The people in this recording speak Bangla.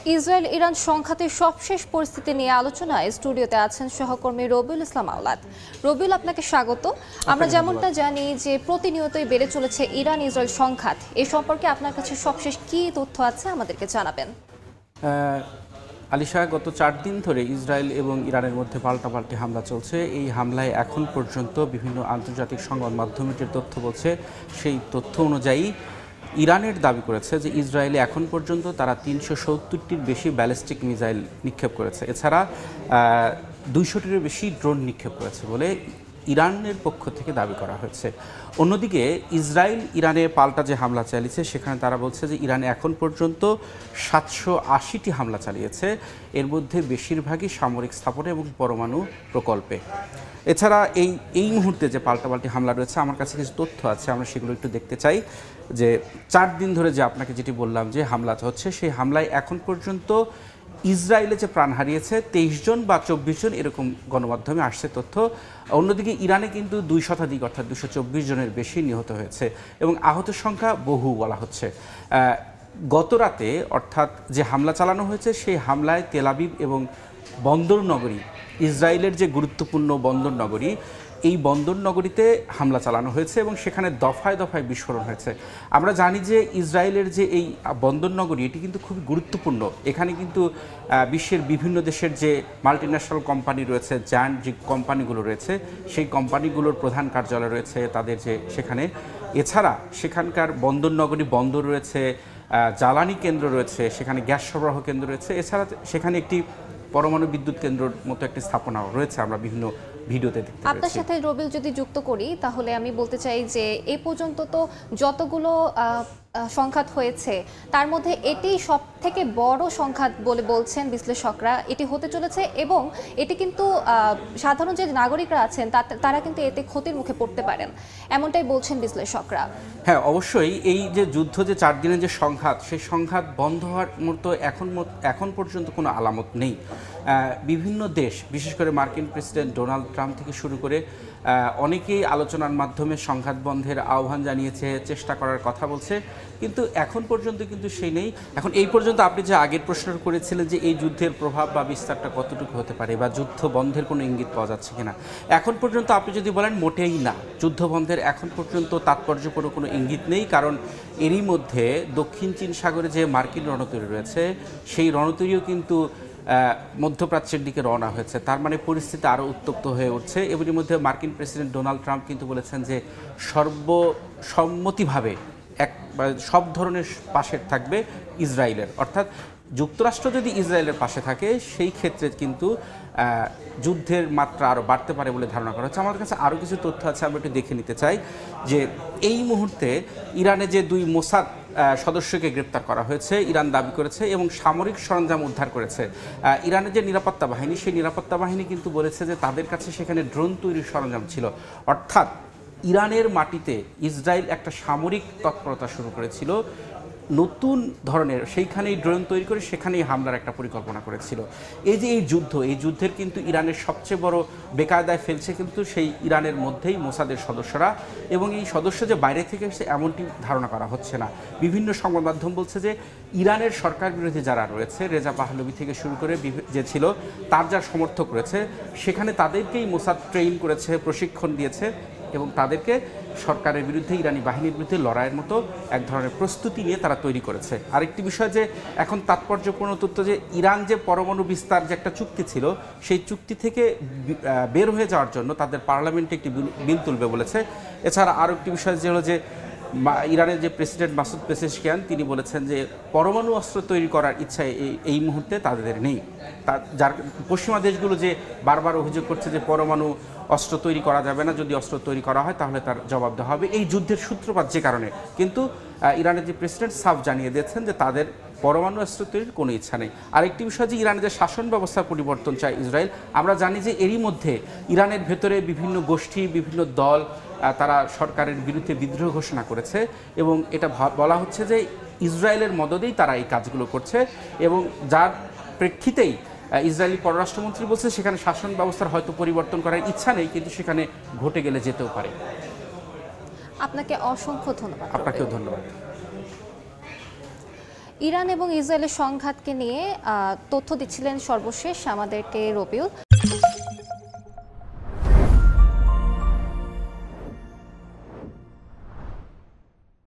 ইসরায়েল ইরান সংঘাতের সবশেষ পরিস্থিতি নিয়ে আলোচনায় স্টুডিওতে আছেন সহকর্মী রবিউল ইসলাম আওলাদ। রবিউল, আপনাকে স্বাগত। আমরা যেমনটা জানি যে প্রতিনিয়তই বেড়ে চলেছে ইরান ইসরায়েল সংঘাত, এ সম্পর্কে আপনার কাছে সবশেষ কী তথ্য আছে আমাদেরকে জানাবেন। আলিশা, গত 4 দিন ধরে ইসরায়েল এবং ইরানের মধ্যে পাল্টাপাল্টি হামলা চলছে। এই হামলায় এখন পর্যন্ত বিভিন্ন আন্তর্জাতিক সংবাদ মাধ্যমের যে তথ্য বলছে, সেই তথ্য অনুযায়ী ইরানের দাবি করেছে যে ইসরায়েলে এখন পর্যন্ত তারা 370টির বেশি ব্যালিস্টিক মিসাইল নিক্ষেপ করেছে। এছাড়া 200টিরও বেশি ড্রোন নিক্ষেপ করেছে বলে ইরানের পক্ষ থেকে দাবি করা হয়েছে। অন্যদিকে ইসরায়েল ইরানে পাল্টা যে হামলা চালিয়েছে, সেখানে তারা বলছে যে ইরানে এখন পর্যন্ত 780টি হামলা চালিয়েছে, এর মধ্যে বেশিরভাগই সামরিক স্থাপনা এবং পরমাণু প্রকল্পে। এছাড়া এই মুহূর্তে যে পাল্টাপাল্টি হামলা রয়েছে, আমার কাছে কিছু তথ্য আছে, আমরা সেগুলো একটু দেখতে চাই। যে 4 দিন ধরে যে আপনাকে যেটি বললাম যে হামলা হচ্ছে, সেই হামলায় এখন পর্যন্ত ইসরায়েলে যে প্রাণ হারিয়েছে 23 জন বা 24 জন, এরকম গণমাধ্যমে আসছে তথ্য। অন্যদিকে ইরানে কিন্তু 2 শতাধিক অর্থাৎ 224 জনের বেশি নিহত হয়েছে এবং আহতের সংখ্যা বহু বলা হচ্ছে। গত রাতে অর্থাৎ যে হামলা চালানো হয়েছে, সেই হামলায় তেল আবিব এবং বন্দর নগরী, ইসরায়েলের যে গুরুত্বপূর্ণ বন্দর নগরী, এই বন্দর নগরীতে হামলা চালানো হয়েছে এবং সেখানে দফায় দফায় বিস্ফোরণ হয়েছে। আমরা জানি যে ইসরায়েলের যে এই বন্দর নগরী, এটি কিন্তু খুবই গুরুত্বপূর্ণ। এখানে কিন্তু বিশ্বের বিভিন্ন দেশের যে মাল্টিন্যাশনাল কোম্পানি রয়েছে, জায়ান্ট যে কোম্পানিগুলো রয়েছে, সেই কোম্পানিগুলোর প্রধান কার্যালয় রয়েছে তাদের যে সেখানে। এছাড়া সেখানকার বন্দর নগরী, বন্দর রয়েছে, জ্বালানি কেন্দ্র রয়েছে, সেখানে গ্যাস সরবরাহ কেন্দ্র রয়েছে। এছাড়া সেখানে একটি পরমাণু বিদ্যুৎ কেন্দ্রের মতো একটি স্থাপনাও রয়েছে, আমরা বিভিন্ন ভিডিওতে দেখতে পাচ্ছি। আপনার সাথে রবিউল যদি যুক্ত করি, তাহলে আমি বলতে চাই যে এ পর্যন্ত তো যতগুলো সংঘাত হয়েছে, তার মধ্যে এটি সব থেকে বড় সংঘাত বলে বলছেন বিশ্লেষকরা। এটি হতে চলেছে এবং এটি কিন্তু সাধারণ যে নাগরিকরা আছেন তারা কিন্তু এতে ক্ষতির মুখে পড়তে পারেন, এমনটাই বলছেন বিশ্লেষকরা। হ্যাঁ, অবশ্যই এই যে যুদ্ধ, যে 4 দিনের যে সংঘাত, সেই সংঘাত বন্ধ হওয়ার মতো এখন পর্যন্ত কোনো আলামত নেই। বিভিন্ন দেশ, বিশেষ করে মার্কিন প্রেসিডেন্ট ডোনাল্ড ট্রাম্প থেকে শুরু করে অনেকেই আলোচনার মাধ্যমে সংঘাত বন্ধের আহ্বান জানিয়েছে, চেষ্টা করার কথা বলছে, কিন্তু এখন পর্যন্ত কিন্তু সেই নেই। এখন এই পর্যন্ত আপনি যে আগের প্রশ্ন করেছিলেন যে এই যুদ্ধের প্রভাব বা বিস্তারটা কতটুকু হতে পারে বা যুদ্ধ বন্ধের কোনো ইঙ্গিত পাওয়া যাচ্ছে কিনা, এখন পর্যন্ত আপনি যদি বলেন মোটেই না, যুদ্ধ বন্ধের এখন পর্যন্ত তাৎপর্যপূর্ণ কোনো ইঙ্গিত নেই। কারণ এরই মধ্যে দক্ষিণ চীন সাগরে যে মার্কিন রণতরী রয়েছে, সেই রণতরীও কিন্তু মধ্যপ্রাচ্যের দিকে রওনা হয়েছে। তার মানে পরিস্থিতি আরও উত্তপ্ত হয়ে উঠছে। এর মধ্যে মার্কিন প্রেসিডেন্ট ডোনাল্ড ট্রাম্প কিন্তু বলেছেন যে সর্বসম্মতিভাবে সব ধরনের পাশে থাকবে ইসরায়েলের, অর্থাৎ যুক্তরাষ্ট্র যদি ইসরায়েলের পাশে থাকে, সেই ক্ষেত্রে কিন্তু যুদ্ধের মাত্রা আরও বাড়তে পারে বলে ধারণা করা হচ্ছে। আমাদের কাছে আরও কিছু তথ্য আছে, আমরা একটু দেখে নিতে চাই। যে এই মুহূর্তে ইরানে যে 2 মোসাদ সদস্যকে গ্রেপ্তার করা হয়েছে, ইরান দাবি করেছে, এবং সামরিক সরঞ্জাম উদ্ধার করেছে। ইরানের যে নিরাপত্তা বাহিনী, সেই নিরাপত্তা বাহিনী কিন্তু বলেছে যে তাদের কাছে সেখানে ড্রোন তৈরির সরঞ্জাম ছিল। অর্থাৎ ইরানের মাটিতে ইসরায়েল একটা সামরিক তৎপরতা শুরু করেছিল নতুন ধরনের, সেইখানেই ড্রোন তৈরি করে সেখানেই হামলার একটা পরিকল্পনা করেছিল। এই যে এই যুদ্ধের কিন্তু ইরানের সবচেয়ে বড় বেকায়দায় ফেলছে কিন্তু সেই ইরানের মধ্যেই মোসাদের সদস্যরা, এবং এই সদস্য যে বাইরে থেকে এসেছে এমনটি ধারণা করা হচ্ছে না। বিভিন্ন সংবাদ মাধ্যম বলছে যে ইরানের সরকার বিরোধী যারা রয়েছে, রেজা পাহলভি থেকে শুরু করে যে ছিল তার যারা সমর্থক রয়েছে, সেখানে তাদেরকেই মোসাদ ট্রেন করেছে, প্রশিক্ষণ দিয়েছে এবং তাদেরকে সরকারের বিরুদ্ধে, ইরানি বাহিনীর বিরুদ্ধে লড়াইয়ের মতো এক ধরনের প্রস্তুতি নিয়ে তারা তৈরি করেছে। আরেকটি বিষয় যে এখন তাৎপর্যপূর্ণ তথ্য, যে ইরান যে পরমাণু বিস্তার যে একটা চুক্তি ছিল, সেই চুক্তি থেকে বের হয়ে যাওয়ার জন্য তাদের পার্লামেন্টে একটি বিল তুলবে বলেছে। এছাড়া আরও একটি বিষয় যে হলো যে ইরানের যে প্রেসিডেন্ট মাসুদ পেজেশকিয়ান, তিনি বলেছেন যে পরমাণু অস্ত্র তৈরি করার ইচ্ছা এই মুহূর্তে তাদের নেই। যার পশ্চিমা দেশগুলো যে বারবার অভিযোগ করছে যে পরমাণু অস্ত্র তৈরি করা যাবে না, যদি অস্ত্র তৈরি করা হয় তাহলে তার জবাব দেওয়া হবে, এই যুদ্ধের সূত্রপাত যে কারণে। কিন্তু ইরানের যে প্রেসিডেন্ট সাফ জানিয়ে দিয়েছেন যে তাদের পরমাণু অস্ত্র তৈরির কোনো ইচ্ছা নেই। আরেকটি বিষয় যে ইরানের যে শাসন ব্যবস্থার পরিবর্তন চায় ইসরায়েল। আমরা জানি যে এরই মধ্যে ইরানের ভেতরে বিভিন্ন গোষ্ঠী, বিভিন্ন দল তারা সরকারের বিরুদ্ধে বিদ্রোহ ঘোষণা করেছে, এবং এটা বলা হচ্ছে যে ইসরায়েলের মদদেই তারা এই কাজগুলো করছে, এবং যার প্রেক্ষিতেই ইসরায়েলি পররাষ্ট্রমন্ত্রী বলছে সেখানে শাসন ব্যবস্থার হয়তো পরিবর্তন করার ইচ্ছা নেই, কিন্তু সেখানে ঘটে গেলে যেতেও পারে। আপনাকে অসংখ্য ধন্যবাদ। আপনাকেও ধন্যবাদ। ইরান এবং ইসরায়েলের সংঘাতকে নিয়ে তথ্য দিচ্ছিলেন সর্বশেষ আমাদেরকে রবিউল।